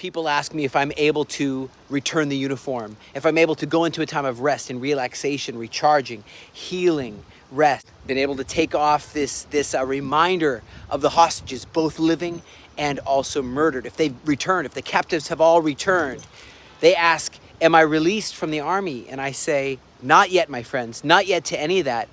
people ask me if I'm able to return the uniform, if I'm able to go into a time of rest and relaxation, recharging, healing, rest, been able to take off this reminder of the hostages, both living and also murdered. If they've returned, if the captives have all returned, they ask, am I released from the army? And I say, not yet, my friends, not yet to any of that.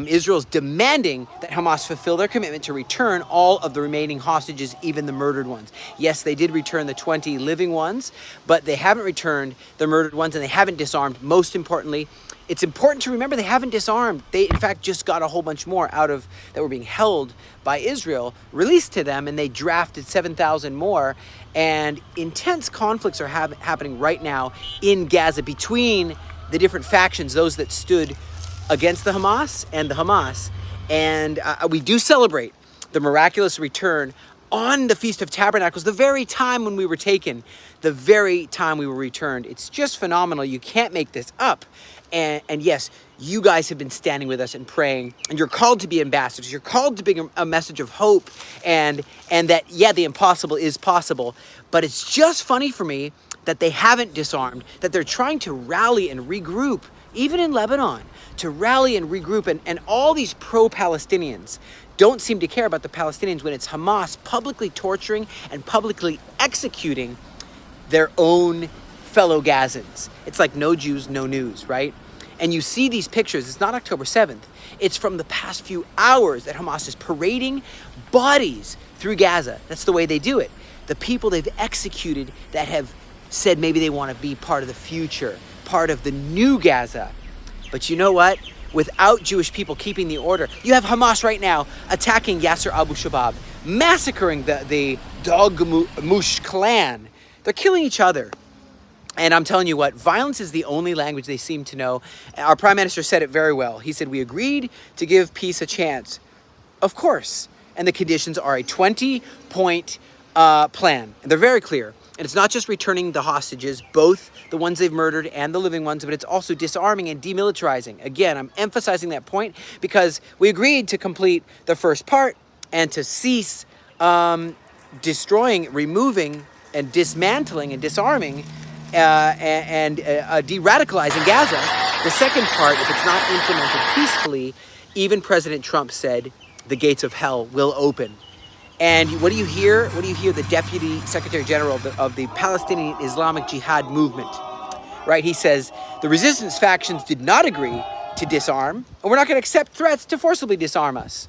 Israel's demanding that Hamas fulfill their commitment to return all of the remaining hostages, even the murdered ones. Yes, they did return the 20 living ones, but they haven't returned the murdered ones, and they haven't disarmed. Most importantly, it's important to remember they haven't disarmed. They, in fact, just got a whole bunch more out of that were being held by Israel, released to them, and they drafted 7,000 more. And intense conflicts are happening right now in Gaza between the different factions, those that stood against the Hamas and the Hamas. And we do celebrate the miraculous return on the Feast of Tabernacles, the very time when we were taken, the very time we were returned. It's just phenomenal. You can't make this up. And yes, you guys have been standing with us and praying, and you're called to be ambassadors. You're called to bring a message of hope and that, yeah, the impossible is possible. But it's just funny for me that they haven't disarmed, that they're trying to rally and regroup, even in Lebanon, to rally and regroup. And all these pro-Palestinians don't seem to care about the Palestinians when it's Hamas publicly torturing and publicly executing their own fellow Gazans. It's like no Jews, no news, right? And you see these pictures. It's not October 7th. It's from the past few hours that Hamas is parading bodies through Gaza. That's the way they do it. The people they've executed that have said maybe they want to be part of the future, part of the new Gaza. But you know what? Without Jewish people keeping the order, you have Hamas right now attacking Yasser Abu Shabab, massacring the Dogmush clan. They're killing each other. And I'm telling you what, violence is the only language they seem to know. Our prime minister said it very well. He said, we agreed to give peace a chance. Of course. And the conditions are a 20-point plan. And they're very clear. And it's not just returning the hostages, both the ones they've murdered and the living ones, but it's also disarming and demilitarizing. Again, I'm emphasizing that point because we agreed to complete the first part and to cease destroying, removing, and dismantling and disarming and de-radicalizing Gaza. The second part, if it's not implemented peacefully, even President Trump said the gates of hell will open. And what do you hear? What do you hear? The Deputy Secretary General of the Palestinian Islamic Jihad movement, right? He says the resistance factions did not agree to disarm, and we're not going to accept threats to forcibly disarm us.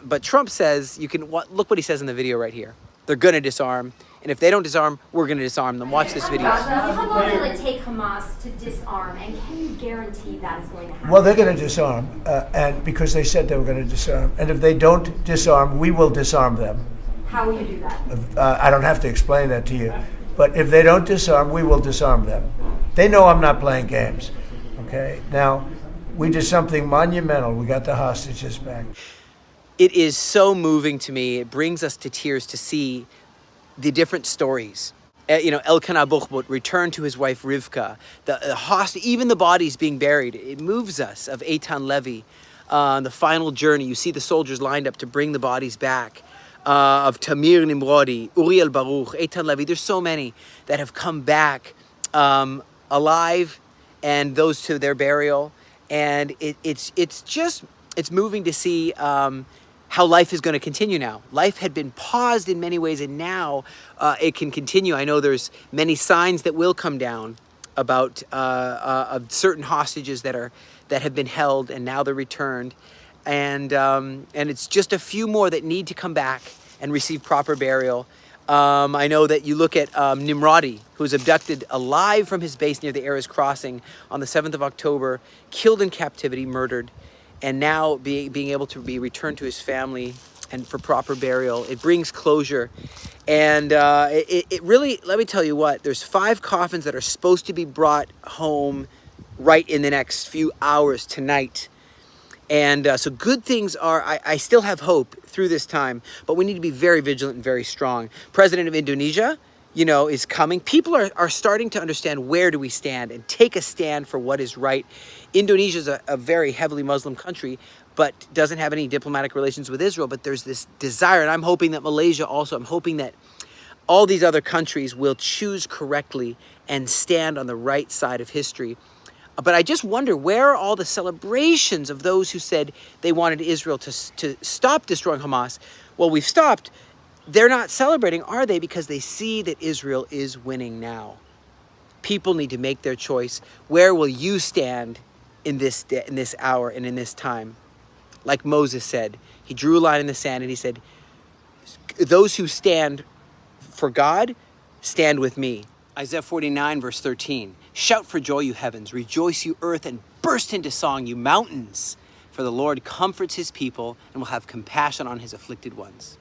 But Trump says, look what he says in the video right here. They're going to disarm. And if they don't disarm, we're going to disarm them. Watch this video. How long will it take Hamas to disarm, and can you guarantee that is going to happen? Well, they're going to disarm, and because they said they were going to disarm. And if they don't disarm, we will disarm them. How will you do that? I don't have to explain that to you. But if they don't disarm, we will disarm them. They know I'm not playing games. Okay? Now, we did something monumental. We got the hostages back. It is so moving to me. It brings us to tears to see the different stories. Elkanah Buchbot returned to his wife Rivka. Even the bodies being buried. It moves us. Of Eitan Levy, the final journey. You see the soldiers lined up to bring the bodies back. Of Tamir Nimrodi, Uriel Baruch, Eitan Levy. There's so many that have come back alive, and those to their burial. And it's moving to see how life is going to continue now. Life had been paused in many ways, and now it can continue. I know there's many signs that will come down about of certain hostages that have been held, and now they're returned, and it's just a few more that need to come back and receive proper burial. I know that you look at Nimrodi, who was abducted alive from his base near the Erez crossing on the 7th of October, killed in captivity, murdered, and now being able to be returned to his family and for proper burial. It brings closure. And it really, let me tell you what, there's 5 coffins that are supposed to be brought home right in the next few hours tonight. And so good things are, I still have hope through this time, but we need to be very vigilant and very strong. President of Indonesia, is coming. People are starting to understand where do we stand and take a stand for what is right. Indonesia is a very heavily Muslim country, but doesn't have any diplomatic relations with Israel. But there's this desire, and I'm hoping that Malaysia also, I'm hoping that all these other countries will choose correctly and stand on the right side of history. But I just wonder, where are all the celebrations of those who said they wanted Israel to stop destroying Hamas? Well, we've stopped. They're not celebrating, are they? Because they see that Israel is winning now. People need to make their choice. Where will you stand in this hour and in this time? Like Moses said, he drew a line in the sand and he said, those who stand for God, stand with me. Isaiah 49, verse 13. Shout for joy, you heavens. Rejoice, you earth, and burst into song, you mountains. For the Lord comforts his people and will have compassion on his afflicted ones.